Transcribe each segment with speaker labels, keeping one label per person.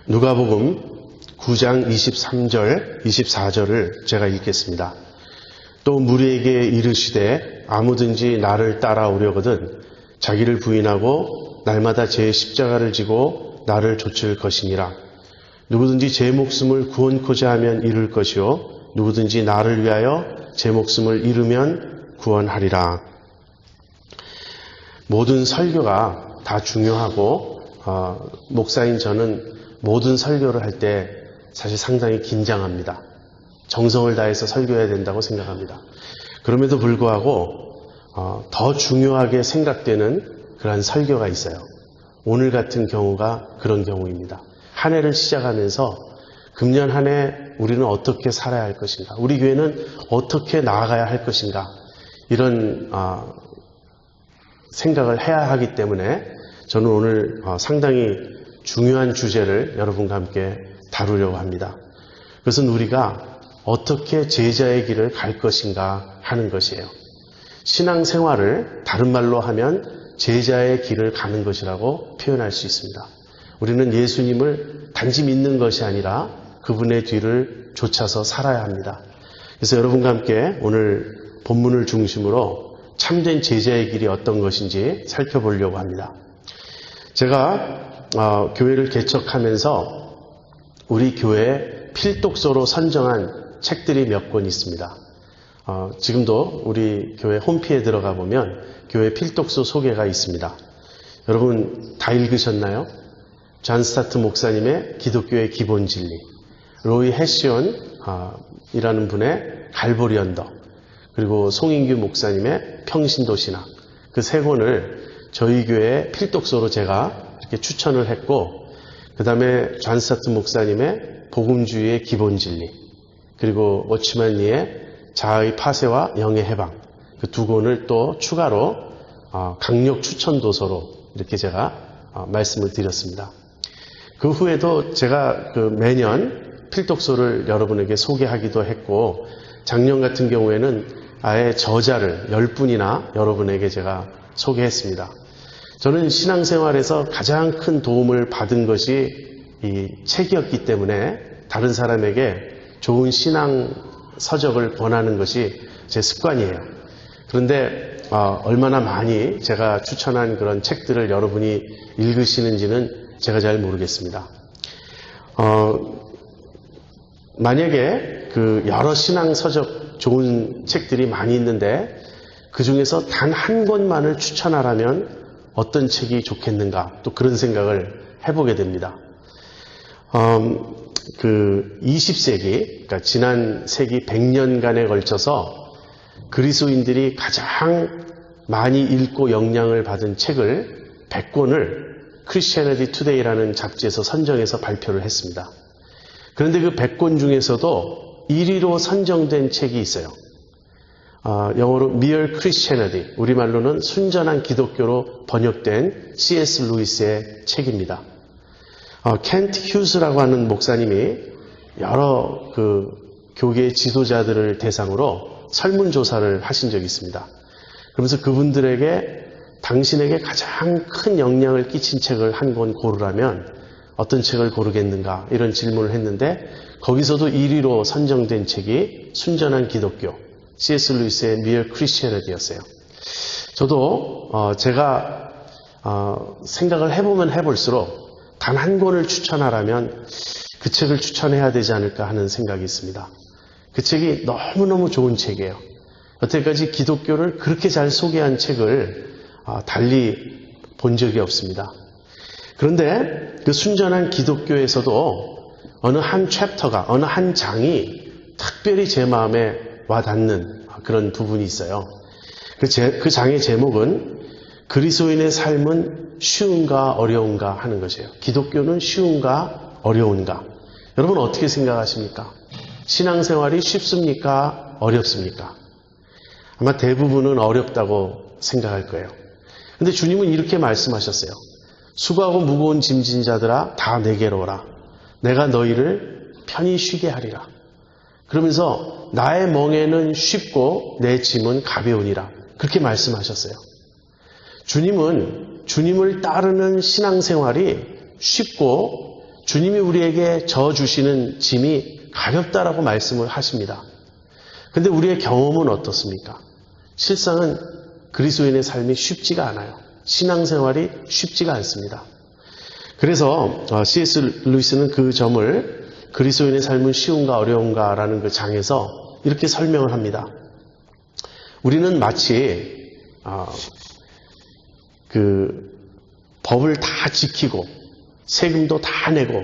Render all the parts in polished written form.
Speaker 1: 누가복음 9장 23절, 24절을 제가 읽겠습니다. 또 무리에게 이르시되 아무든지 나를 따라오려거든 자기를 부인하고 날마다 제 십자가를 지고 나를 좇을 것이니라. 누구든지 제 목숨을 구원코자 하면 잃을 것이요 누구든지 나를 위하여 제 목숨을 잃으면 구원하리라. 모든 설교가 다 중요하고 목사인 저는 모든 설교를 할 때 사실 상당히 긴장합니다. 정성을 다해서 설교해야 된다고 생각합니다. 그럼에도 불구하고 더 중요하게 생각되는 그러한 설교가 있어요. 오늘 같은 경우가 그런 경우입니다. 한 해를 시작하면서 금년 한 해 우리는 어떻게 살아야 할 것인가, 우리 교회는 어떻게 나아가야 할 것인가, 이런 생각을 해야 하기 때문에 저는 오늘 상당히 중요한 주제를 여러분과 함께 다루려고 합니다. 그것은 우리가 어떻게 제자의 길을 갈 것인가 하는 것이에요. 신앙생활을 다른 말로 하면 제자의 길을 가는 것이라고 표현할 수 있습니다. 우리는 예수님을 단지 믿는 것이 아니라 그분의 뒤를 쫓아서 살아야 합니다. 그래서 여러분과 함께 오늘 본문을 중심으로 참된 제자의 길이 어떤 것인지 살펴보려고 합니다. 제가 교회를 개척하면서 우리 교회에 필독서로 선정한 책들이 몇 권 있습니다. 지금도 우리 교회 홈피에 들어가 보면 교회 필독서 소개가 있습니다. 여러분 다 읽으셨나요? 존 스타트 목사님의 기독교의 기본 진리, 로이 해시온 이라는 분의 갈보리 언덕, 그리고 송인규 목사님의 평신도 신학, 그 세 권을 저희 교회 필독서로 제가 이렇게 추천을 했고, 그 다음에 존 스타트 목사님의 복음주의의 기본 진리, 그리고 워치만 리의 자아의 파쇄와 영의 해방, 그 두 권을 또 추가로 강력 추천 도서로 이렇게 제가 말씀을 드렸습니다. 그 후에도 제가 매년 필독서를 여러분에게 소개하기도 했고, 작년 같은 경우에는 아예 저자를 10분이나 여러분에게 제가 소개했습니다. 저는 신앙생활에서 가장 큰 도움을 받은 것이 이 책이었기 때문에 다른 사람에게 좋은 신앙 서적을 권하는 것이 제 습관이에요. 그런데 얼마나 많이 제가 추천한 그런 책들을 여러분이 읽으시는지는 제가 잘 모르겠습니다. 만약에 그 여러 신앙 서적 좋은 책들이 많이 있는데 그 중에서 단 한 권만을 추천하라면 어떤 책이 좋겠는가, 또 그런 생각을 해보게 됩니다. 20세기, 그러니까 지난 세기 100년간에 걸쳐서 그리스도인들이 가장 많이 읽고 영향을 받은 책을 100권을 Christianity Today라는 잡지에서 선정해서 발표를 했습니다. 그런데 그 100권 중에서도 1위로 선정된 책이 있어요. 영어로 Mere Christianity, 우리말로는 순전한 기독교로 번역된 C.S. 루이스의 책입니다. 켄트 휴스라고 하는 목사님이 여러 교계 지도자들을 대상으로 설문조사를 하신 적이 있습니다. 그러면서 그분들에게 당신에게 가장 큰 영향을 끼친 책을 한 권 고르라면 어떤 책을 고르겠는가, 이런 질문을 했는데 거기서도 1위로 선정된 책이 순전한 기독교, C.S. 루이스의 Mere Christianity였어요. 저도 제가 생각을 해보면 해볼수록 단 한 권을 추천하라면 그 책을 추천해야 되지 않을까 하는 생각이 있습니다. 그 책이 너무너무 좋은 책이에요. 여태까지 기독교를 그렇게 잘 소개한 책을 달리 본 적이 없습니다. 그런데 그 순전한 기독교에서도 어느 한 챕터가, 어느 한 장이 특별히 제 마음에 와닿는 그런 부분이 있어요. 그 장의 제목은 그리스도인의 삶은 쉬운가 어려운가 하는 것이에요. 기독교는 쉬운가 어려운가? 여러분 어떻게 생각하십니까? 신앙생활이 쉽습니까? 어렵습니까? 아마 대부분은 어렵다고 생각할 거예요. 근데 주님은 이렇게 말씀하셨어요. 수고하고 무거운 짐진 자들아 다 내게로 오라. 내가 너희를 편히 쉬게 하리라. 그러면서 나의 멍에는 쉽고 내 짐은 가벼우니라. 그렇게 말씀하셨어요. 주님은 주님을 따르는 신앙생활이 쉽고 주님이 우리에게 져 주시는 짐이 가볍다라고 말씀을 하십니다. 근데 우리의 경험은 어떻습니까? 실상은 그리스도인의 삶이 쉽지가 않아요. 신앙생활이 쉽지가 않습니다. 그래서 C.S. 루이스는 그 점을 그리스도인의 삶은 쉬운가 어려운가라는 그 장에서 이렇게 설명을 합니다. 우리는 마치 그 법을 다 지키고 세금도 다 내고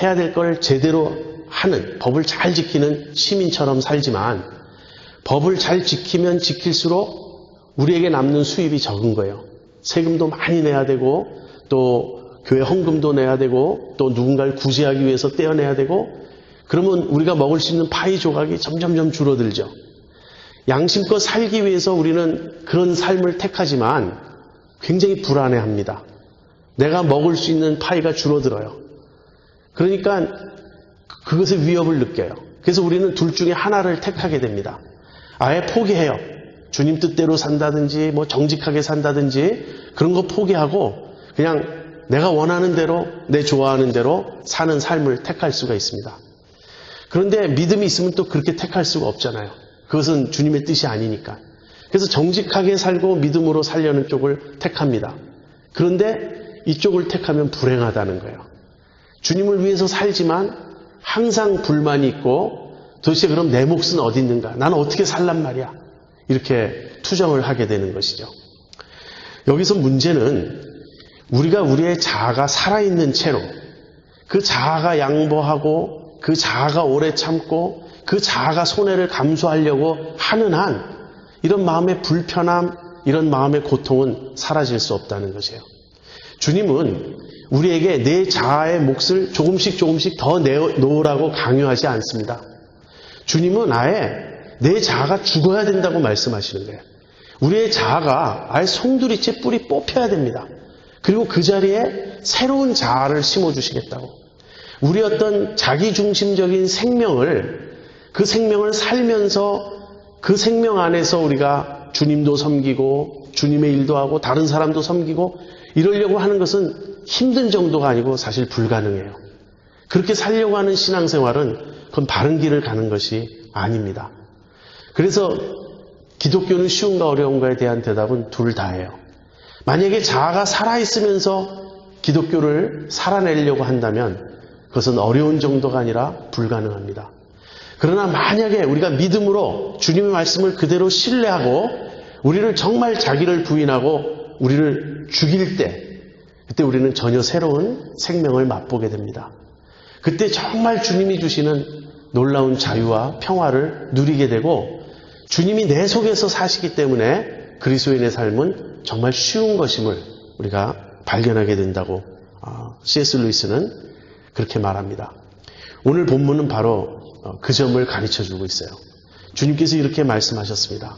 Speaker 1: 해야 될 걸 제대로 하는, 법을 잘 지키는 시민처럼 살지만 법을 잘 지키면 지킬수록 우리에게 남는 수입이 적은 거예요. 세금도 많이 내야 되고 또 교회 헌금도 내야 되고 또 누군가를 구제하기 위해서 떼어내야 되고, 그러면 우리가 먹을 수 있는 파이 조각이 점점점 줄어들죠. 양심껏 살기 위해서 우리는 그런 삶을 택하지만 굉장히 불안해합니다. 내가 먹을 수 있는 파이가 줄어들어요. 그러니까 그것의 위협을 느껴요. 그래서 우리는 둘 중에 하나를 택하게 됩니다. 아예 포기해요. 주님 뜻대로 산다든지 뭐 정직하게 산다든지 그런 거 포기하고 그냥 내가 원하는 대로, 내 좋아하는 대로 사는 삶을 택할 수가 있습니다. 그런데 믿음이 있으면 또 그렇게 택할 수가 없잖아요. 그것은 주님의 뜻이 아니니까. 그래서 정직하게 살고 믿음으로 살려는 쪽을 택합니다. 그런데 이쪽을 택하면 불행하다는 거예요. 주님을 위해서 살지만 항상 불만이 있고 도대체 그럼 내 몫은 어디 있는가? 나는 어떻게 살란 말이야? 이렇게 투정을 하게 되는 것이죠. 여기서 문제는 우리가 우리의 자아가 살아있는 채로 그 자아가 양보하고 그 자아가 오래 참고 그 자아가 손해를 감수하려고 하는 한 이런 마음의 불편함, 이런 마음의 고통은 사라질 수 없다는 것이에요. 주님은 우리에게 내 자아의 몫을 조금씩 더 놓으라고 강요하지 않습니다. 주님은 아예 내 자아가 죽어야 된다고 말씀하시는 거예요. 우리의 자아가 아예 송두리째 뿌리 뽑혀야 됩니다. 그리고 그 자리에 새로운 자아를 심어주시겠다고. 우리 어떤 자기중심적인 생명을, 그 생명을 살면서 그 생명 안에서 우리가 주님도 섬기고 주님의 일도 하고 다른 사람도 섬기고 이러려고 하는 것은 힘든 정도가 아니고 사실 불가능해요. 그렇게 살려고 하는 신앙생활은 그건 바른 길을 가는 것이 아닙니다. 그래서 기독교는 쉬운가 어려운가에 대한 대답은 둘 다예요. 만약에 자아가 살아있으면서 기독교를 살아내려고 한다면 그것은 어려운 정도가 아니라 불가능합니다. 그러나 만약에 우리가 믿음으로 주님의 말씀을 그대로 신뢰하고 우리를 정말 자기를 부인하고 우리를 죽일 때, 그때 우리는 전혀 새로운 생명을 맛보게 됩니다. 그때 정말 주님이 주시는 놀라운 자유와 평화를 누리게 되고 주님이 내 속에서 사시기 때문에 그리스도인의 삶은 정말 쉬운 것임을 우리가 발견하게 된다고 C.S. 루이스는 그렇게 말합니다. 오늘 본문은 바로 그 점을 가르쳐주고 있어요. 주님께서 이렇게 말씀하셨습니다.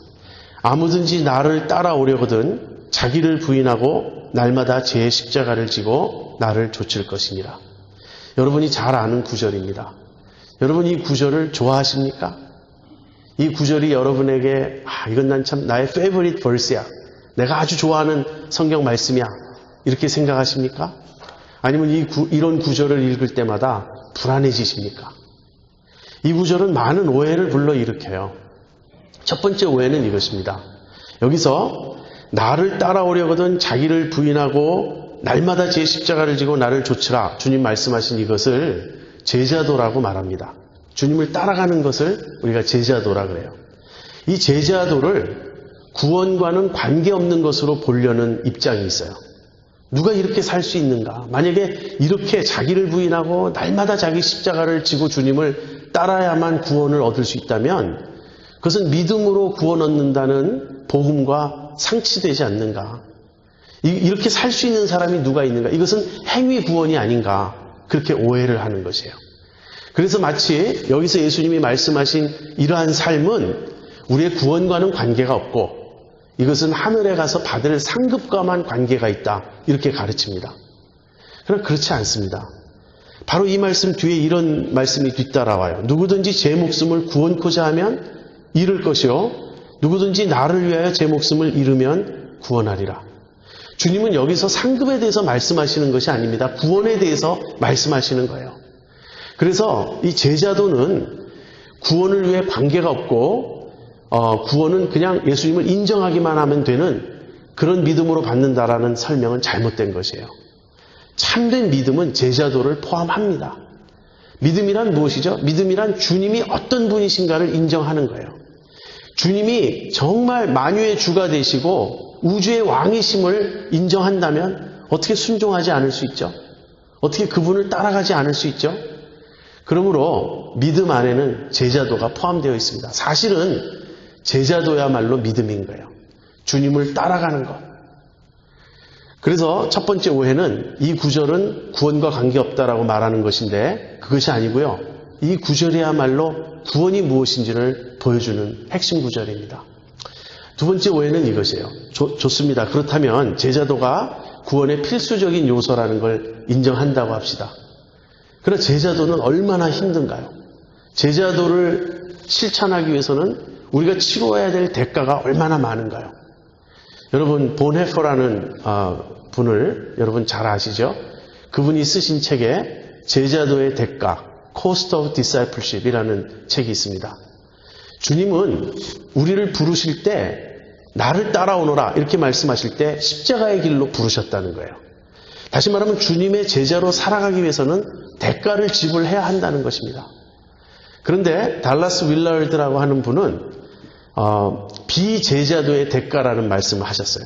Speaker 1: 아무든지 나를 따라오려거든 자기를 부인하고 날마다 제 십자가를 지고 나를 좇을 것이니라. 여러분이 잘 아는 구절입니다. 여러분 이 구절을 좋아하십니까? 이 구절이 여러분에게 이건 난 참 나의 favorite verse야. 내가 아주 좋아하는 성경 말씀이야. 이렇게 생각하십니까? 아니면 이런 구절을 읽을 때마다 불안해지십니까? 이 구절은 많은 오해를 불러일으켜요. 첫 번째 오해는 이것입니다. 여기서 나를 따라오려거든 자기를 부인하고 날마다 제 십자가를 지고 나를 좇으라. 주님 말씀하신 이것을 제자도라고 말합니다. 주님을 따라가는 것을 우리가 제자도라 그래요. 이 제자도를 구원과는 관계없는 것으로 보려는 입장이 있어요. 누가 이렇게 살 수 있는가? 만약에 이렇게 자기를 부인하고 날마다 자기 십자가를 지고 주님을 따라야만 구원을 얻을 수 있다면 그것은 믿음으로 구원 얻는다는 복음과 상치되지 않는가? 이렇게 살 수 있는 사람이 누가 있는가? 이것은 행위 구원이 아닌가? 그렇게 오해를 하는 것이에요. 그래서 마치 여기서 예수님이 말씀하신 이러한 삶은 우리의 구원과는 관계가 없고 이것은 하늘에 가서 받을 상급과만 관계가 있다. 이렇게 가르칩니다. 그러나 그렇지 않습니다. 바로 이 말씀 뒤에 이런 말씀이 뒤따라와요. 누구든지 제 목숨을 구원코자 하면 잃을 것이요 누구든지 나를 위하여 제 목숨을 잃으면 구원하리라. 주님은 여기서 상급에 대해서 말씀하시는 것이 아닙니다. 구원에 대해서 말씀하시는 거예요. 그래서 이 제자도는 구원을 위해 관계가 없고 구원은 그냥 예수님을 인정하기만 하면 되는 그런 믿음으로 받는다라는 설명은 잘못된 것이에요. 참된 믿음은 제자도를 포함합니다. 믿음이란 무엇이죠? 믿음이란 주님이 어떤 분이신가를 인정하는 거예요. 주님이 정말 만유의 주가 되시고 우주의 왕이심을 인정한다면 어떻게 순종하지 않을 수 있죠? 어떻게 그분을 따라가지 않을 수 있죠? 그러므로 믿음 안에는 제자도가 포함되어 있습니다. 사실은 제자도야말로 믿음인 거예요. 주님을 따라가는 것. 그래서 첫 번째 오해는 이 구절은 구원과 관계없다라고 말하는 것인데 그것이 아니고요. 이 구절이야말로 구원이 무엇인지를 보여주는 핵심 구절입니다. 두 번째 오해는 이것이에요. 좋습니다. 그렇다면 제자도가 구원의 필수적인 요소라는 걸 인정한다고 합시다. 그러나 제자도는 얼마나 힘든가요? 제자도를 실천하기 위해서는 우리가 치러야 될 대가가 얼마나 많은가요? 여러분 본헤퍼라는 분을 여러분 잘 아시죠? 그분이 쓰신 책에 제자도의 대가, Cost of Discipleship이라는 책이 있습니다. 주님은 우리를 부르실 때 나를 따라오너라 이렇게 말씀하실 때 십자가의 길로 부르셨다는 거예요. 다시 말하면 주님의 제자로 살아가기 위해서는 대가를 지불해야 한다는 것입니다. 그런데 달라스 윌라드라고 하는 분은 비제자도의 대가라는 말씀을 하셨어요.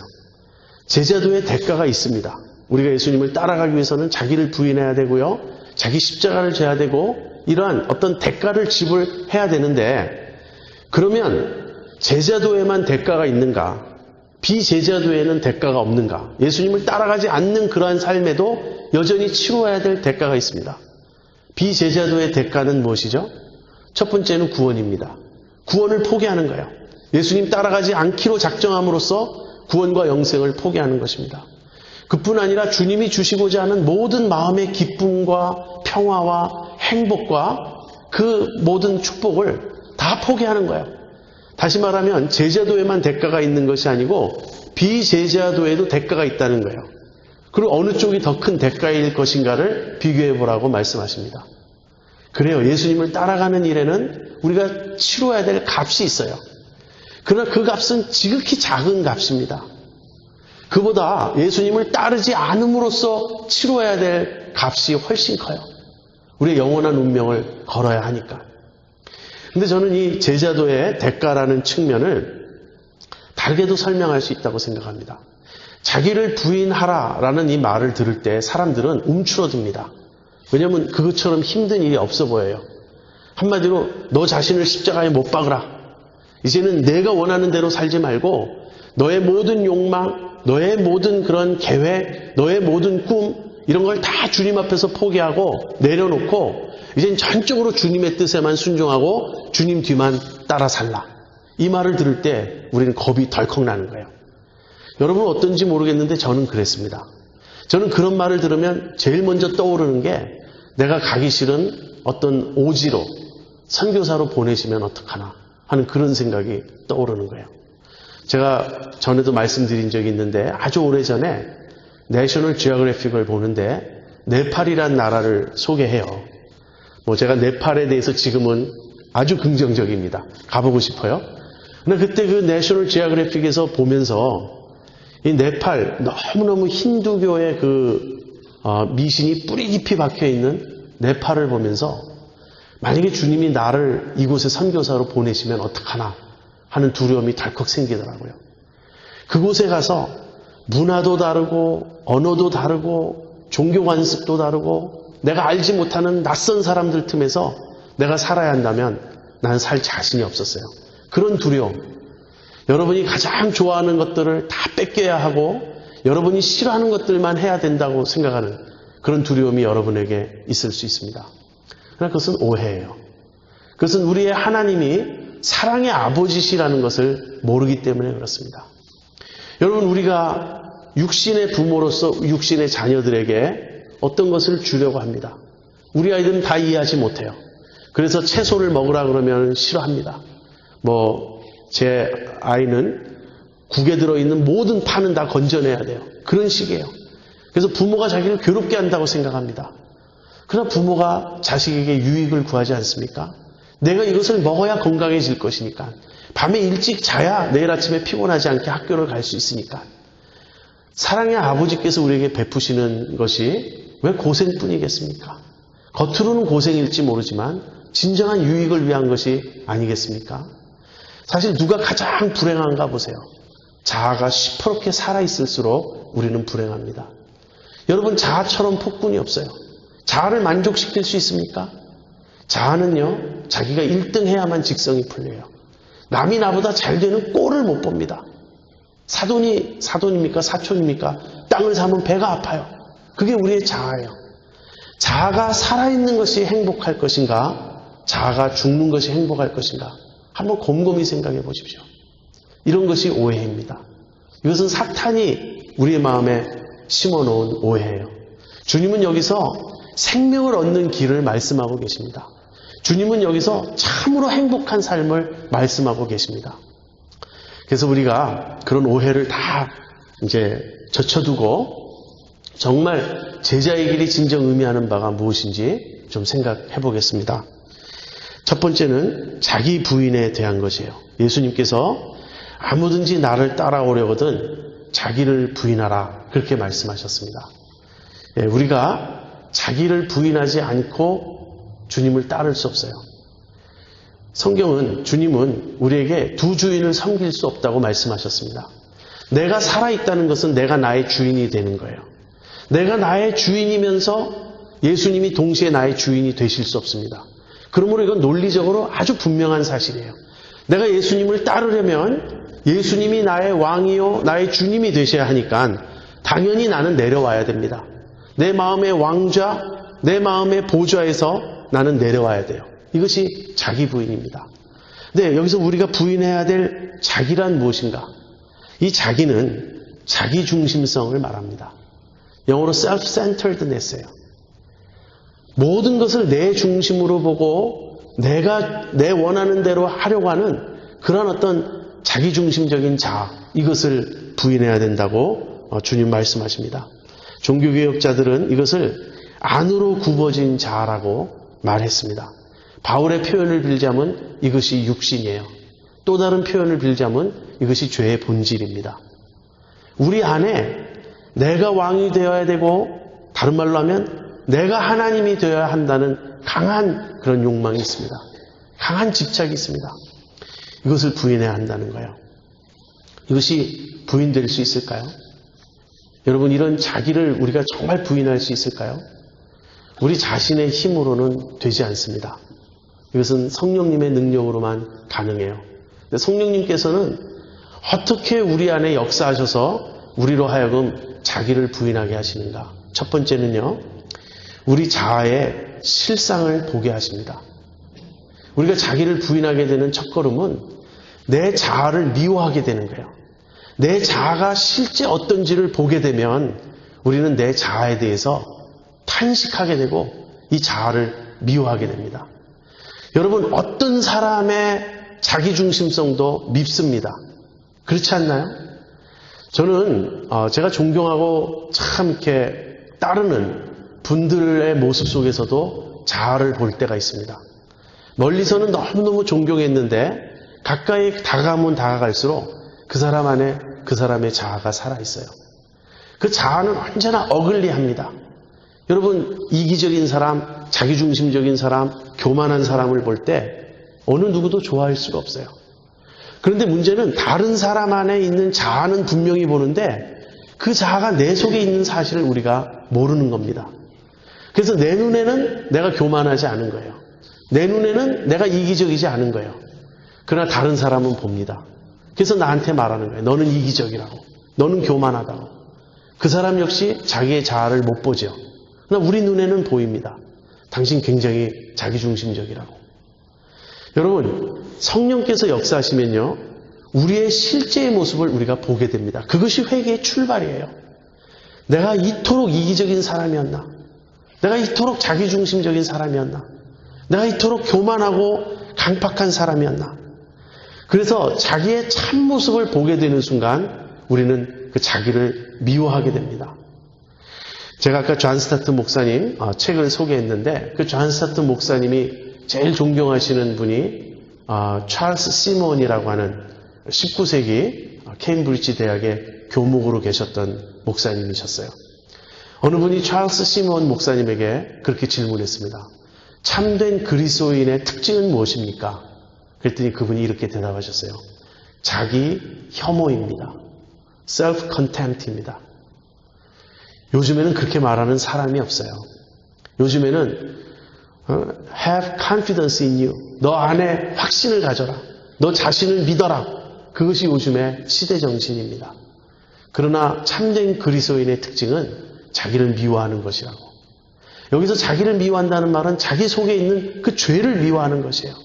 Speaker 1: 제자도의 대가가 있습니다. 우리가 예수님을 따라가기 위해서는 자기를 부인해야 되고요. 자기 십자가를 져야 되고 이러한 어떤 대가를 지불해야 되는데 그러면 제자도에만 대가가 있는가? 비제자도에는 대가가 없는가? 예수님을 따라가지 않는 그러한 삶에도 여전히 치러야 될 대가가 있습니다. 비제자도의 대가는 무엇이죠? 첫 번째는 구원입니다. 구원을 포기하는 거예요. 예수님 따라가지 않기로 작정함으로써 구원과 영생을 포기하는 것입니다. 그뿐 아니라 주님이 주시고자 하는 모든 마음의 기쁨과 평화와 행복과 그 모든 축복을 다 포기하는 거예요. 다시 말하면 제자도에만 대가가 있는 것이 아니고 비제자도에도 대가가 있다는 거예요. 그리고 어느 쪽이 더 큰 대가일 것인가를 비교해 보라고 말씀하십니다. 그래요. 예수님을 따라가는 일에는 우리가 치러야 될 값이 있어요. 그러나 그 값은 지극히 작은 값입니다. 그보다 예수님을 따르지 않음으로써 치러야 될 값이 훨씬 커요. 우리의 영원한 운명을 걸어야 하니까. 근데 저는 이 제자도의 대가라는 측면을 다르게도 설명할 수 있다고 생각합니다. 자기를 부인하라라는 이 말을 들을 때 사람들은 움츠러듭니다. 왜냐하면 그것처럼 힘든 일이 없어 보여요. 한마디로 너 자신을 십자가에 못 박으라. 이제는 내가 원하는 대로 살지 말고 너의 모든 욕망, 너의 모든 그런 계획, 너의 모든 꿈 이런 걸 다 주님 앞에서 포기하고 내려놓고 이젠 전적으로 주님의 뜻에만 순종하고 주님 뒤만 따라 살라. 이 말을 들을 때 우리는 겁이 덜컥 나는 거예요. 여러분 어떤지 모르겠는데 저는 그랬습니다. 저는 그런 말을 들으면 제일 먼저 떠오르는 게 내가 가기 싫은 어떤 오지로 선교사로 보내시면 어떡하나 하는 그런 생각이 떠오르는 거예요. 제가 전에도 말씀드린 적이 있는데 아주 오래전에 내셔널 지오그래픽을 보는데 네팔이란 나라를 소개해요. 제가 네팔에 대해서 지금은 아주 긍정적입니다. 가보고 싶어요. 근데 그때 그 내셔널 지오그래픽에서 보면서 이 네팔 너무너무 힌두교의 그 미신이 뿌리 깊이 박혀있는 네팔을 보면서 만약에 주님이 나를 이곳에 선교사로 보내시면 어떡하나 하는 두려움이 덜컥 생기더라고요. 그곳에 가서 문화도 다르고 언어도 다르고 종교 관습도 다르고 내가 알지 못하는 낯선 사람들 틈에서 내가 살아야 한다면 난 살 자신이 없었어요. 그런 두려움. 여러분이 가장 좋아하는 것들을 다 뺏겨야 하고 여러분이 싫어하는 것들만 해야 된다고 생각하는 그런 두려움이 여러분에게 있을 수 있습니다. 그러나 그것은 오해예요. 그것은 우리의 하나님이 사랑의 아버지시라는 것을 모르기 때문에 그렇습니다. 여러분 우리가 육신의 부모로서 육신의 자녀들에게 어떤 것을 주려고 합니다. 우리 아이들은 다 이해하지 못해요. 그래서 채소를 먹으라 그러면 싫어합니다. 제 아이는 국에 들어있는 모든 파는 다 건져내야 돼요. 그런 식이에요. 그래서 부모가 자기를 괴롭게 한다고 생각합니다. 그러나 부모가 자식에게 유익을 구하지 않습니까? 내가 이것을 먹어야 건강해질 것이니까. 밤에 일찍 자야 내일 아침에 피곤하지 않게 학교를 갈 수 있으니까. 사랑의 아버지께서 우리에게 베푸시는 것이 왜 고생뿐이겠습니까? 겉으로는 고생일지 모르지만 진정한 유익을 위한 것이 아니겠습니까? 사실 누가 가장 불행한가 보세요. 자아가 시퍼렇게 살아있을수록 우리는 불행합니다. 여러분, 자아처럼 폭군이 없어요. 자아를 만족시킬 수 있습니까? 자아는요, 자기가 1등 해야만 직성이 풀려요. 남이 나보다 잘 되는 꼴을 못 봅니다. 사돈입니까? 사촌입니까? 땅을 사면 배가 아파요. 그게 우리의 자아예요. 자아가 살아있는 것이 행복할 것인가? 자아가 죽는 것이 행복할 것인가? 한번 곰곰이 생각해 보십시오. 이런 것이 오해입니다. 이것은 사탄이 우리의 마음에 심어놓은 오해예요. 주님은 여기서 생명을 얻는 길을 말씀하고 계십니다. 주님은 여기서 참으로 행복한 삶을 말씀하고 계십니다. 그래서 우리가 그런 오해를 다 이제 젖혀두고 정말 제자의 길이 진정 의미하는 바가 무엇인지 좀 생각해 보겠습니다. 첫 번째는 자기 부인에 대한 것이에요. 예수님께서 아무든지 나를 따라오려거든 자기를 부인하라, 그렇게 말씀하셨습니다. 우리가 자기를 부인하지 않고 주님을 따를 수 없어요. 성경은, 주님은 우리에게 두 주인을 섬길 수 없다고 말씀하셨습니다. 내가 살아있다는 것은 내가 나의 주인이 되는 거예요. 내가 나의 주인이면서 예수님이 동시에 나의 주인이 되실 수 없습니다. 그러므로 이건 논리적으로 아주 분명한 사실이에요. 내가 예수님을 따르려면 예수님이 나의 왕이요 나의 주님이 되셔야 하니까 당연히 나는 내려와야 됩니다. 내 마음의 왕좌, 내 마음의 보좌에서 나는 내려와야 돼요. 이것이 자기 부인입니다. 네, 여기서 우리가 부인해야 될 자기란 무엇인가? 이 자기는 자기 중심성을 말합니다. 영어로 self-centeredness예요. 모든 것을 내 중심으로 보고 내가 내 원하는 대로 하려고 하는 그런 어떤 자기중심적인 자아, 이것을 부인해야 된다고 주님 말씀하십니다. 종교개혁자들은 이것을 안으로 굽어진 자아라고 말했습니다. 바울의 표현을 빌자면 이것이 육신이에요. 또 다른 표현을 빌자면 이것이 죄의 본질입니다. 우리 안에 내가 왕이 되어야 되고, 다른 말로 하면 내가 하나님이 되어야 한다는 강한 그런 욕망이 있습니다. 강한 집착이 있습니다. 이것을 부인해야 한다는 거예요. 이것이 부인될 수 있을까요? 여러분, 이런 자기를 우리가 정말 부인할 수 있을까요? 우리 자신의 힘으로는 되지 않습니다. 이것은 성령님의 능력으로만 가능해요. 성령님께서는 어떻게 우리 안에 역사하셔서 우리로 하여금 자기를 부인하게 하시는가? 첫 번째는요, 우리 자아의 실상을 보게 하십니다. 우리가 자기를 부인하게 되는 첫걸음은 내 자아를 미워하게 되는 거예요. 내 자아가 실제 어떤지를 보게 되면 우리는 내 자아에 대해서 탄식하게 되고 이 자아를 미워하게 됩니다. 여러분, 어떤 사람의 자기중심성도 밉습니다. 그렇지 않나요? 저는 제가 존경하고 참 이렇게 따르는 분들의 모습 속에서도 자아를 볼 때가 있습니다. 멀리서는 너무너무 존경했는데 가까이 다가가면 다가갈수록 그 사람 안에 그 사람의 자아가 살아있어요. 그 자아는 언제나 어글리합니다. 여러분, 이기적인 사람, 자기중심적인 사람, 교만한 사람을 볼 때 어느 누구도 좋아할 수가 없어요. 그런데 문제는 다른 사람 안에 있는 자아는 분명히 보는데 그 자아가 내 속에 있는 사실을 우리가 모르는 겁니다. 그래서 내 눈에는 내가 교만하지 않은 거예요. 내 눈에는 내가 이기적이지 않은 거예요. 그러나 다른 사람은 봅니다. 그래서 나한테 말하는 거예요. 너는 이기적이라고. 너는 교만하다고. 그 사람 역시 자기의 자아를 못 보죠. 그러나 우리 눈에는 보입니다. 당신 굉장히 자기중심적이라고. 여러분, 성령께서 역사하시면요, 우리의 실제의 모습을 우리가 보게 됩니다. 그것이 회개의 출발이에요. 내가 이토록 이기적인 사람이었나? 내가 이토록 자기중심적인 사람이었나? 내가 이토록 교만하고 강팍한 사람이었나? 그래서 자기의 참모습을 보게 되는 순간 우리는 그 자기를 미워하게 됩니다. 제가 아까 존 스타트 목사님 책을 소개했는데 그 존 스타트 목사님이 제일 존경하시는 분이 찰스 시몬이라고 하는 19세기 케임브리지 대학의 교목으로 계셨던 목사님이셨어요. 어느 분이 찰스 시몬 목사님에게 그렇게 질문했습니다. 참된 그리스도인의 특징은 무엇입니까? 그랬더니 그분이 이렇게 대답하셨어요. 자기 혐오입니다. self-contempt입니다. 요즘에는 그렇게 말하는 사람이 없어요. 요즘에는 have confidence in you. 너 안에 확신을 가져라. 너 자신을 믿어라. 그것이 요즘의 시대 정신입니다. 그러나 참된 그리스도인의 특징은 자기를 미워하는 것이라고. 여기서 자기를 미워한다는 말은 자기 속에 있는 그 죄를 미워하는 것이에요.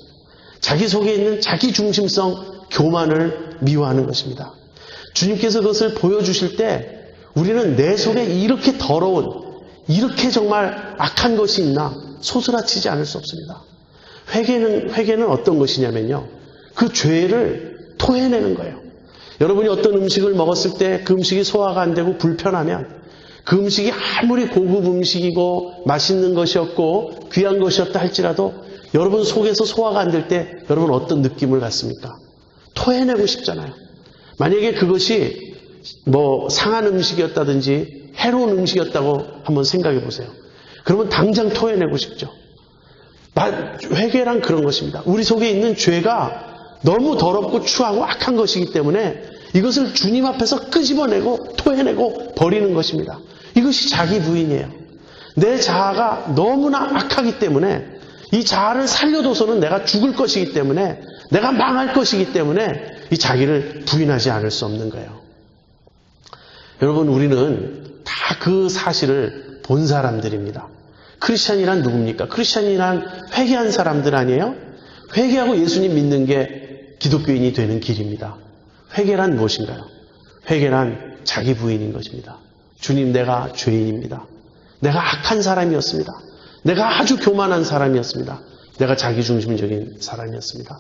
Speaker 1: 자기 속에 있는 자기 중심성 교만을 미워하는 것입니다. 주님께서 그것을 보여주실 때 우리는 내 속에 이렇게 더러운, 이렇게 정말 악한 것이 있나 소스라치지 않을 수 없습니다. 회개는 어떤 것이냐면요. 그 죄를 토해내는 거예요. 여러분이 어떤 음식을 먹었을 때 그 음식이 소화가 안 되고 불편하면 그 음식이 아무리 고급 음식이고 맛있는 것이었고 귀한 것이었다 할지라도 여러분 속에서 소화가 안 될 때 여러분 어떤 느낌을 갖습니까? 토해내고 싶잖아요. 만약에 그것이 상한 음식이었다든지 해로운 음식이었다고 한번 생각해 보세요. 그러면 당장 토해내고 싶죠. 회개란 그런 것입니다. 우리 속에 있는 죄가 너무 더럽고 추하고 악한 것이기 때문에 이것을 주님 앞에서 끄집어내고 토해내고 버리는 것입니다. 이것이 자기 부인이에요. 내 자아가 너무나 악하기 때문에 이 자아를 살려둬서는 내가 죽을 것이기 때문에 내가 망할 것이기 때문에 이 자기를 부인하지 않을 수 없는 거예요. 여러분 우리는 다 그 사실을 본 사람들입니다. 크리스찬이란 누굽니까? 크리스찬이란 회개한 사람들 아니에요? 회개하고 예수님 믿는 게 기독교인이 되는 길입니다. 회개란 무엇인가요? 회개란 자기 부인인 것입니다. 주님, 내가 죄인입니다. 내가 악한 사람이었습니다. 내가 아주 교만한 사람이었습니다. 내가 자기중심적인 사람이었습니다.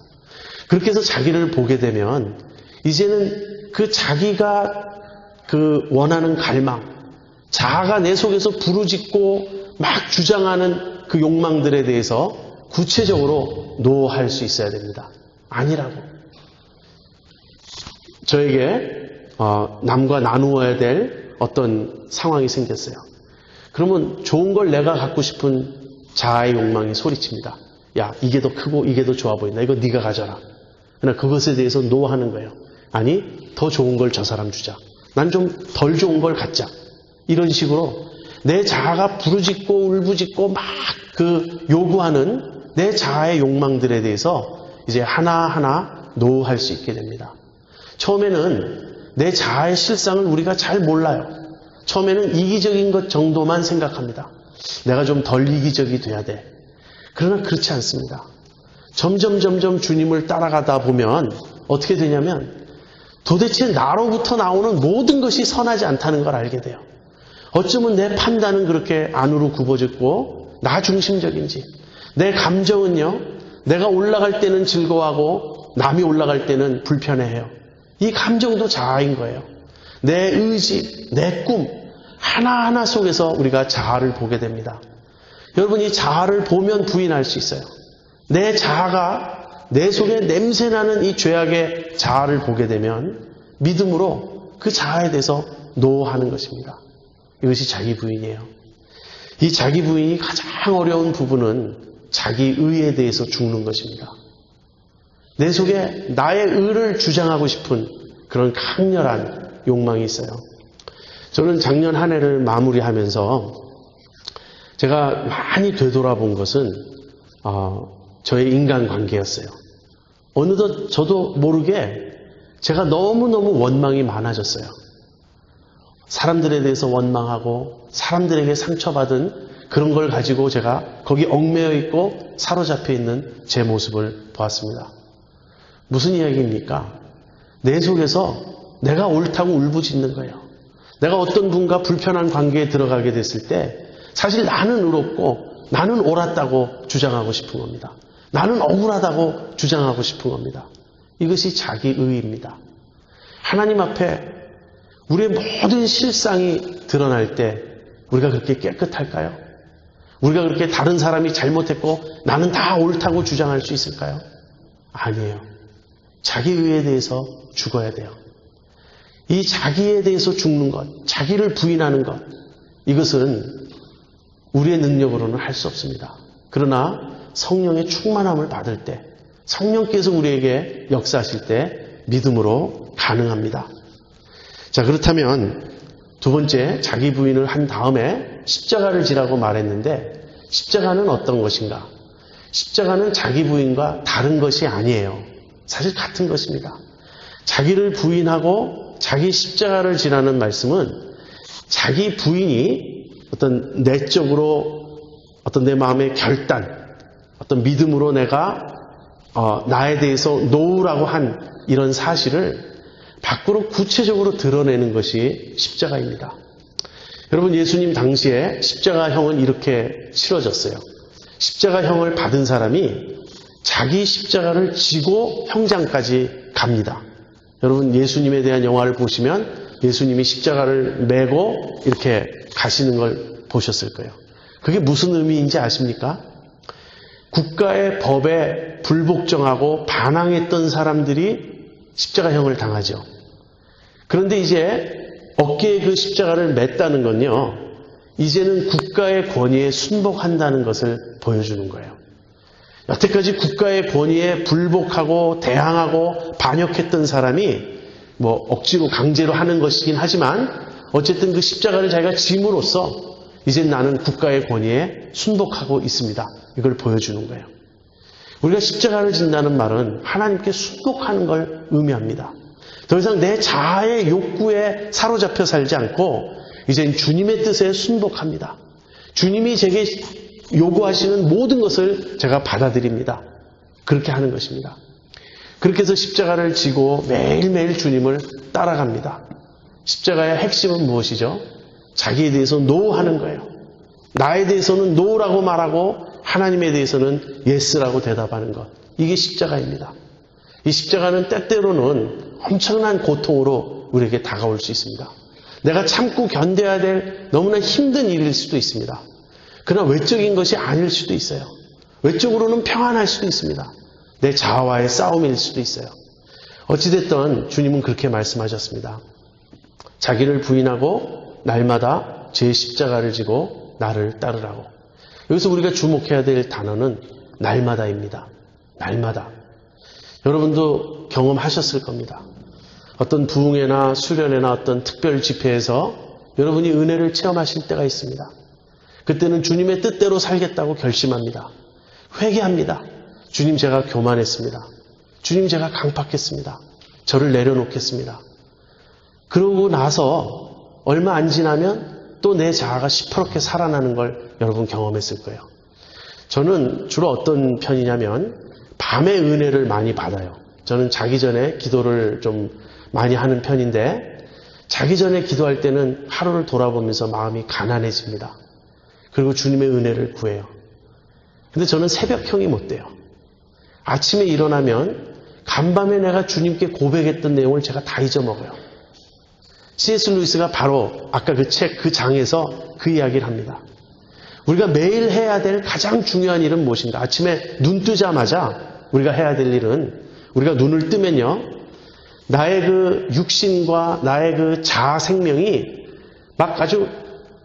Speaker 1: 그렇게 해서 자기를 보게 되면 이제는 그 자기가 그 원하는 갈망, 자아가 내 속에서 부르짖고 막 주장하는 그 욕망들에 대해서 구체적으로 노할 수 있어야 됩니다. 아니라고. 저에게 남과 나누어야 될 어떤 상황이 생겼어요. 그러면 좋은 걸 내가 갖고 싶은 자아의 욕망이 소리칩니다. 야, 이게 더 크고 이게 더 좋아 보인다. 이거 네가 가져라. 그러나 그것에 대해서 노하는 거예요. 아니, 더 좋은 걸 저 사람 주자. 난 좀 덜 좋은 걸 갖자. 이런 식으로 내 자아가 부르짖고 울부짖고 막 그 요구하는 내 자아의 욕망들에 대해서 이제 하나하나 노할 수 있게 됩니다. 처음에는 내 자아의 실상을 우리가 잘 몰라요. 처음에는 이기적인 것 정도만 생각합니다. 내가 좀 덜 이기적이 돼야 돼. 그러나 그렇지 않습니다. 점점 주님을 따라가다 보면 어떻게 되냐면 도대체 나로부터 나오는 모든 것이 선하지 않다는 걸 알게 돼요. 어쩌면 내 판단은 그렇게 안으로 굽어졌고 나 중심적인지, 내 감정은요, 내가 올라갈 때는 즐거워하고 남이 올라갈 때는 불편해해요. 이 감정도 자아인 거예요. 내 의지, 내 꿈 하나하나 속에서 우리가 자아를 보게 됩니다. 여러분, 이 자아를 보면 부인할 수 있어요. 내 자아가 내 속에 냄새나는 이 죄악의 자아를 보게 되면 믿음으로 그 자아에 대해서 노하는 것입니다. 이것이 자기 부인이에요. 이 자기 부인이 가장 어려운 부분은 자기 의에 대해서 죽는 것입니다. 내 속에 나의 의를 주장하고 싶은 그런 강렬한 욕망이 있어요. 저는 작년 한 해를 마무리하면서 제가 많이 되돌아본 것은 저의 인간관계였어요. 어느덧 저도 모르게 제가 너무너무 원망이 많아졌어요. 사람들에 대해서 원망하고 사람들에게 상처받은 그런 걸 가지고 제가 거기 얽매여 있고 사로잡혀 있는 제 모습을 보았습니다. 무슨 이야기입니까? 내 속에서 내가 옳다고 울부짖는 거예요. 내가 어떤 분과 불편한 관계에 들어가게 됐을 때 사실 나는 의롭고 나는 옳았다고 주장하고 싶은 겁니다. 나는 억울하다고 주장하고 싶은 겁니다. 이것이 자기의입니다. 하나님 앞에 우리의 모든 실상이 드러날 때 우리가 그렇게 깨끗할까요? 우리가 그렇게 다른 사람이 잘못했고 나는 다 옳다고 주장할 수 있을까요? 아니에요. 자기의에 대해서 죽어야 돼요. 이 자기에 대해서 죽는 것, 자기를 부인하는 것, 이것은 우리의 능력으로는 할 수 없습니다. 그러나 성령의 충만함을 받을 때, 성령께서 우리에게 역사하실 때 믿음으로 가능합니다. 자, 그렇다면 두 번째, 자기 부인을 한 다음에 십자가를 지라고 말했는데 십자가는 어떤 것인가? 십자가는 자기 부인과 다른 것이 아니에요. 사실 같은 것입니다. 자기를 부인하고 자기 십자가를 지라는 말씀은 자기 부인이 어떤 내적으로 어떤 내 마음의 결단, 어떤 믿음으로 내가 나에 대해서 놓으라고 한 이런 사실을 밖으로 구체적으로 드러내는 것이 십자가입니다. 여러분, 예수님 당시에 십자가형은 이렇게 치러졌어요. 십자가형을 받은 사람이 자기 십자가를 지고 형장까지 갑니다. 여러분, 예수님에 대한 영화를 보시면 예수님이 십자가를 메고 이렇게 가시는 걸 보셨을 거예요. 그게 무슨 의미인지 아십니까? 국가의 법에 불복종하고 반항했던 사람들이 십자가형을 당하죠. 그런데 이제 어깨에 그 십자가를 맸다는 건요, 이제는 국가의 권위에 순복한다는 것을 보여주는 거예요. 여태까지 국가의 권위에 불복하고 대항하고 반역했던 사람이 억지로 강제로 하는 것이긴 하지만 어쨌든 그 십자가를 자기가 짐으로써 이제 나는 국가의 권위에 순복하고 있습니다. 이걸 보여주는 거예요. 우리가 십자가를 진다는 말은 하나님께 순복하는 걸 의미합니다. 더 이상 내 자아의 욕구에 사로잡혀 살지 않고 이젠 주님의 뜻에 순복합니다. 주님이 제게 요구하시는 모든 것을 제가 받아들입니다. 그렇게 하는 것입니다. 그렇게 해서 십자가를 지고 매일매일 주님을 따라갑니다. 십자가의 핵심은 무엇이죠? 자기에 대해서 노하는 거예요. 나에 대해서는 노라고 말하고 하나님에 대해서는 예스라고 대답하는 것. 이게 십자가입니다. 이 십자가는 때때로는 엄청난 고통으로 우리에게 다가올 수 있습니다. 내가 참고 견뎌야 될 너무나 힘든 일일 수도 있습니다. 그러나 외적인 것이 아닐 수도 있어요. 외적으로는 평안할 수도 있습니다. 내 자아와의 싸움일 수도 있어요. 어찌됐든 주님은 그렇게 말씀하셨습니다. 자기를 부인하고 날마다 제 십자가를 지고 나를 따르라고. 여기서 우리가 주목해야 될 단어는 날마다입니다. 날마다. 여러분도 경험하셨을 겁니다. 어떤 부흥회나 수련회나 어떤 특별 집회에서 여러분이 은혜를 체험하실 때가 있습니다. 그때는 주님의 뜻대로 살겠다고 결심합니다. 회개합니다. 주님, 제가 교만했습니다. 주님, 제가 강팍했습니다. 저를 내려놓겠습니다. 그러고 나서 얼마 안 지나면 또 내 자아가 시퍼렇게 살아나는 걸 여러분 경험했을 거예요. 저는 주로 어떤 편이냐면 밤에 은혜를 많이 받아요. 저는 자기 전에 기도를 좀 많이 하는 편인데 자기 전에 기도할 때는 하루를 돌아보면서 마음이 가난해집니다. 그리고 주님의 은혜를 구해요. 근데 저는 새벽형이 못 돼요. 아침에 일어나면 간밤에 내가 주님께 고백했던 내용을 제가 다 잊어먹어요. C.S. 루이스가 바로 아까 그 책, 그 장에서 그 이야기를 합니다. 우리가 매일 해야 될 가장 중요한 일은 무엇인가? 아침에 눈 뜨자마자 우리가 해야 될 일은 우리가 눈을 뜨면요, 나의 그 육신과 나의 그 자아 생명이 막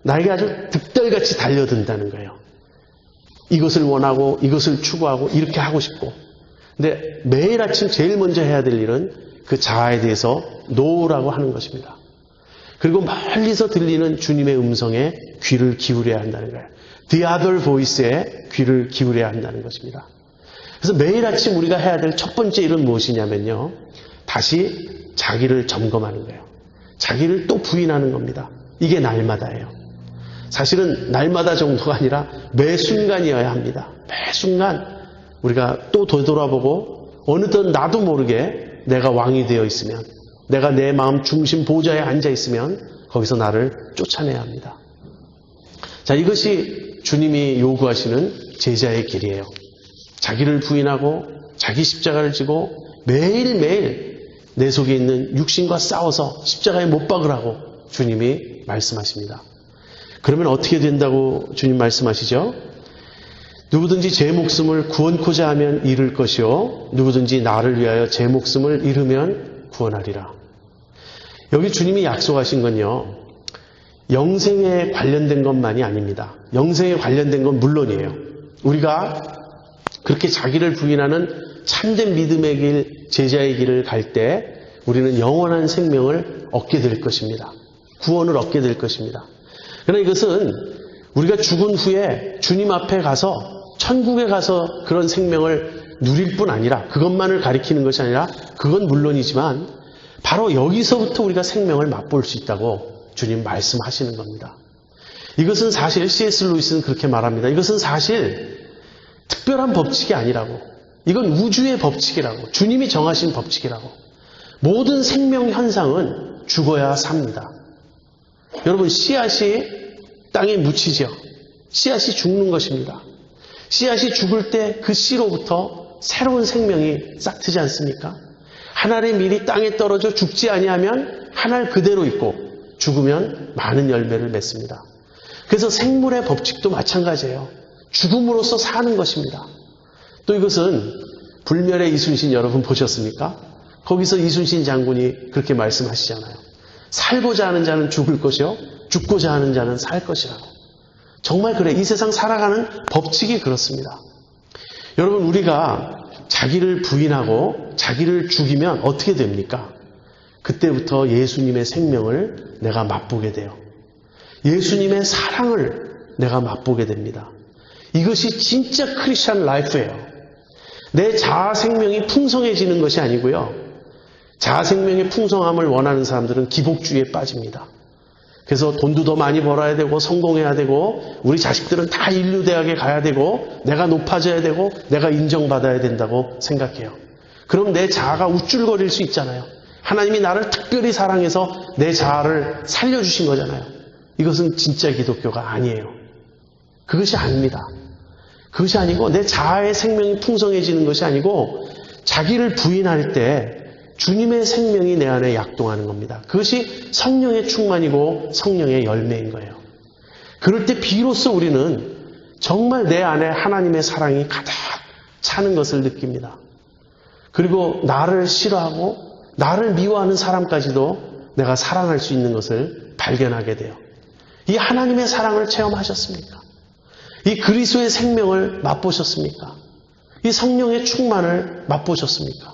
Speaker 1: 나에게 아주 득달같이 달려든다는 거예요. 이것을 원하고 이것을 추구하고 이렇게 하고 싶고. 근데 매일 아침 제일 먼저 해야 될 일은 그 자아에 대해서 놓으라고 하는 것입니다. 그리고 멀리서 들리는 주님의 음성에 귀를 기울여야 한다는 거예요. The other voice에 귀를 기울여야 한다는 것입니다. 그래서 매일 아침 우리가 해야 될 첫 번째 일은 무엇이냐면요, 다시 자기를 점검하는 거예요. 자기를 또 부인하는 겁니다. 이게 날마다예요. 사실은 날마다 정도가 아니라 매 순간이어야 합니다. 매 순간 우리가 또 되돌아보고 어느덧 나도 모르게 내가 왕이 되어 있으면, 내가 내 마음 중심 보좌에 앉아 있으면 거기서 나를 쫓아내야 합니다. 자, 이것이 주님이 요구하시는 제자의 길이에요. 자기를 부인하고 자기 십자가를 지고 매일매일 내 속에 있는 육신과 싸워서 십자가에 못 박으라고 주님이 말씀하십니다. 그러면 어떻게 된다고 주님 말씀하시죠? 누구든지 제 목숨을 구원코자 하면 잃을 것이요 누구든지 나를 위하여 제 목숨을 잃으면 구원하리라. 여기 주님이 약속하신 건요, 영생에 관련된 것만이 아닙니다. 영생에 관련된 건 물론이에요. 우리가 그렇게 자기를 부인하는 참된 믿음의 길, 제자의 길을 갈 때 우리는 영원한 생명을 얻게 될 것입니다. 구원을 얻게 될 것입니다. 그러나 이것은 우리가 죽은 후에 주님 앞에 가서 천국에 가서 그런 생명을 누릴 뿐 아니라, 그것만을 가리키는 것이 아니라, 그건 물론이지만 바로 여기서부터 우리가 생명을 맛볼 수 있다고 주님 말씀하시는 겁니다. 이것은 사실 C.S. 루이스는 그렇게 말합니다. 이것은 사실 특별한 법칙이 아니라고, 이건 우주의 법칙이라고, 주님이 정하신 법칙이라고. 모든 생명 현상은 죽어야 삽니다. 여러분, 씨앗이 땅에 묻히죠. 씨앗이 죽는 것입니다. 씨앗이 죽을 때 그 씨로부터 새로운 생명이 싹트지 않습니까? 한 알의 밀이 땅에 떨어져 죽지 아니하면 한 알 그대로 있고 죽으면 많은 열매를 맺습니다. 그래서 생물의 법칙도 마찬가지예요. 죽음으로써 사는 것입니다. 또 이것은 불멸의 이순신 여러분 보셨습니까? 거기서 이순신 장군이 그렇게 말씀하시잖아요. 살고자 하는 자는 죽을 것이요 죽고자 하는 자는 살 것이라고. 정말 그래. 이 세상 살아가는 법칙이 그렇습니다. 여러분, 우리가 자기를 부인하고 자기를 죽이면 어떻게 됩니까? 그때부터 예수님의 생명을 내가 맛보게 돼요. 예수님의 사랑을 내가 맛보게 됩니다. 이것이 진짜 크리스천 라이프예요. 내 자아 생명이 풍성해지는 것이 아니고요. 자아 생명의 풍성함을 원하는 사람들은 기복주의에 빠집니다. 그래서 돈도 더 많이 벌어야 되고 성공해야 되고 우리 자식들은 다 인류대학에 가야 되고 내가 높아져야 되고 내가 인정받아야 된다고 생각해요. 그럼 내 자아가 우쭐거릴 수 있잖아요. 하나님이 나를 특별히 사랑해서 내 자아를 살려주신 거잖아요. 이것은 진짜 기독교가 아니에요. 그것이 아닙니다. 그것이 아니고 내 자아의 생명이 풍성해지는 것이 아니고 자기를 부인할 때 주님의 생명이 내 안에 약동하는 겁니다. 그것이 성령의 충만이고 성령의 열매인 거예요. 그럴 때 비로소 우리는 정말 내 안에 하나님의 사랑이 가득 차는 것을 느낍니다. 그리고 나를 싫어하고 나를 미워하는 사람까지도 내가 사랑할 수 있는 것을 발견하게 돼요. 이 하나님의 사랑을 체험하셨습니까? 이 그리스도의 생명을 맛보셨습니까? 이 성령의 충만을 맛보셨습니까?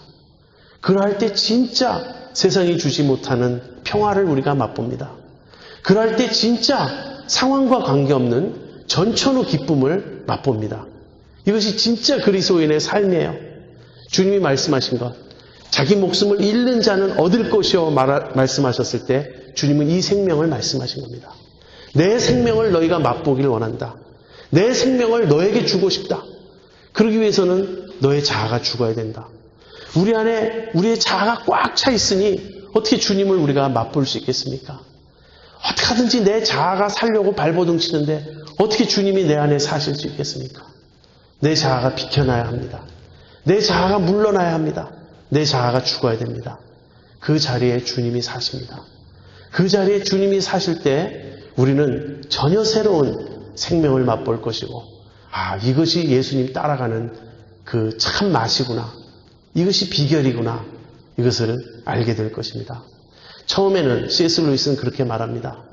Speaker 1: 그러할 때 진짜 세상이 주지 못하는 평화를 우리가 맛봅니다. 그럴 때 진짜 상황과 관계없는 전천후 기쁨을 맛봅니다. 이것이 진짜 그리스도인의 삶이에요. 주님이 말씀하신 것, 자기 목숨을 잃는 자는 얻을 것이요 말씀하셨을 때 주님은 이 생명을 말씀하신 겁니다. 내 생명을 너희가 맛보기를 원한다. 내 생명을 너에게 주고 싶다. 그러기 위해서는 너의 자아가 죽어야 된다. 우리 안에 우리의 자아가 꽉 차 있으니 어떻게 주님을 우리가 맛볼 수 있겠습니까? 어떻게 하든지 내 자아가 살려고 발버둥 치는데 어떻게 주님이 내 안에 사실 수 있겠습니까? 내 자아가 비켜나야 합니다. 내 자아가 물러나야 합니다. 내 자아가 죽어야 됩니다. 그 자리에 주님이 사십니다. 그 자리에 주님이 사실 때 우리는 전혀 새로운 생명을 맛볼 것이고, 이것이 예수님 따라가는 그 참 맛이구나. 이것이 비결이구나. 이것을 알게 될 것입니다. 처음에는 C.S. 루이스는 그렇게 말합니다.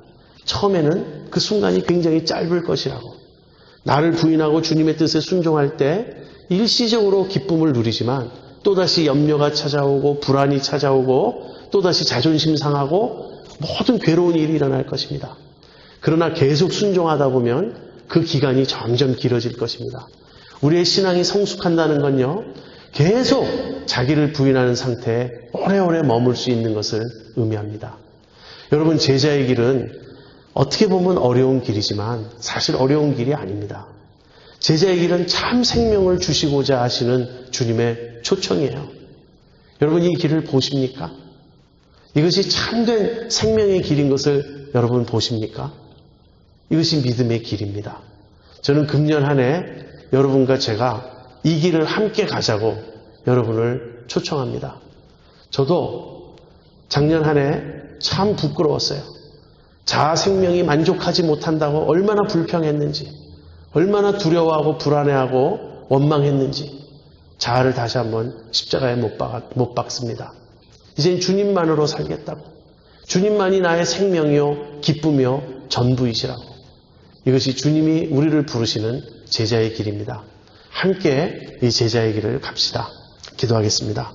Speaker 1: 처음에는 그 순간이 굉장히 짧을 것이라고. 나를 부인하고 주님의 뜻에 순종할 때 일시적으로 기쁨을 누리지만 또다시 염려가 찾아오고 불안이 찾아오고 또다시 자존심 상하고 모든 괴로운 일이 일어날 것입니다. 그러나 계속 순종하다 보면 그 기간이 점점 길어질 것입니다. 우리의 신앙이 성숙한다는 건요, 계속 자기를 부인하는 상태에 오래오래 머물 수 있는 것을 의미합니다. 여러분, 제자의 길은 어떻게 보면 어려운 길이지만 사실 어려운 길이 아닙니다. 제자의 길은 참 생명을 주시고자 하시는 주님의 초청이에요. 여러분, 이 길을 보십니까? 이것이 참된 생명의 길인 것을 여러분 보십니까? 이것이 믿음의 길입니다. 저는 금년 한 해 여러분과 제가 이 길을 함께 가자고 여러분을 초청합니다. 저도 작년 한 해 참 부끄러웠어요. 자아 생명이 만족하지 못한다고 얼마나 불평했는지, 얼마나 두려워하고 불안해하고 원망했는지 자아를 다시 한번 십자가에 못 박습니다. 이젠 주님만으로 살겠다고. 주님만이 나의 생명이요 기쁨이요 전부이시라고. 이것이 주님이 우리를 부르시는 제자의 길입니다. 함께 이 제자의 길을 갑시다. 기도하겠습니다.